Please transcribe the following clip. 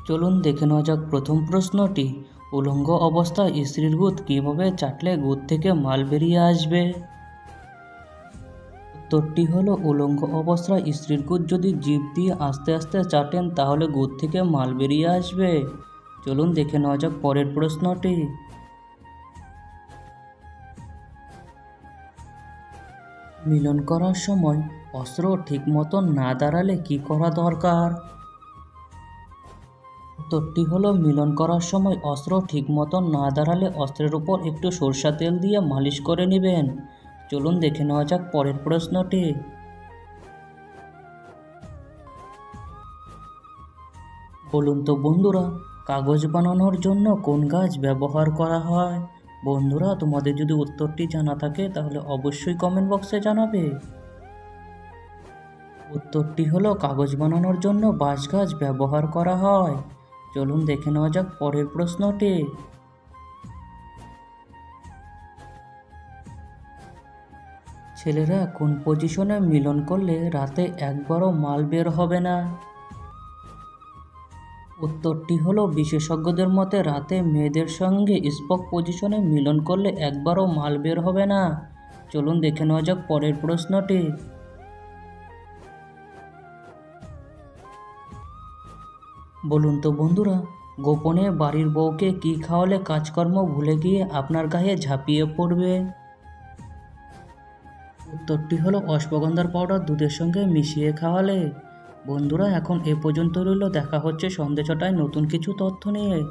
চলুন দেখে নেওয়া যাক প্রথম প্রশ্নটি। উলঙ্গ অবস্থায় স্ত্রীর গুদ কীভাবে চাটলে গুদ থেকে মাল বেরিয়ে আসবে? উত্তরটি হলো, উলঙ্গ অবস্থায় স্ত্রীর গুদ যদি জিভ দিয়ে আস্তে আস্তে চাটেন তাহলে গুদ থেকে মাল বেরিয়ে আসবে। চলুন দেখে নেওয়া যাক পরের প্রশ্নটি। মিলন করার সময় অস্ত্র ঠিক মতন না দাঁড়ালে কি করা দরকার? উত্তরটি হলো, মিলন করার সময় অস্ত্র ঠিক মতন না দাঁড়ালে অস্ত্রের উপর একটু সরষা তেল দিয়ে মালিশ করে নেবেন। চলুন দেখে নেওয়া যাক পরের প্রশ্নটি। বলুন তো বন্ধুরা, কাগজ বানানোর জন্য কোন গাছ ব্যবহার করা হয়? বন্ধুরা, তোমাদের যদি উত্তরটি জানা থাকে তাহলে অবশ্যই কমেন্ট বক্সে জানাবে। উত্তরটি হলো, কাগজ বানানোর জন্য বাঁশ গাছ ব্যবহার করা হয়। চলুন দেখে নেওয়া যাক পরের প্রশ্নটি। ছেলেরা কোন পজিশনে মিলন করলে রাতে একবারও মাল বের হবে না? উত্তরটি হলো, বিশেষজ্ঞদের মতে রাতে মেয়েদের সঙ্গে স্পক পজিশনে মিলন করলে একবারও মাল বের হবে না। চলুন দেখে নেওয়া যাক পরের প্রশ্নটি। বলুন তো বন্ধুরা, গোপনে বাড়ির বউকে কি খাওয়ালে কাজকর্ম ভুলে গিয়ে আপনার গায়ে ঝাঁপিয়ে পড়বে? উত্তরটি হলো, অশ্বগন্ধার পাউডার দুধের সঙ্গে মিশিয়ে খাওয়ালে। বন্ধুরা, এখন এ পর্যন্ত রইল, দেখা হচ্ছে সন্ধ্যে 6টায় নতুন কিছু তথ্য নিয়ে।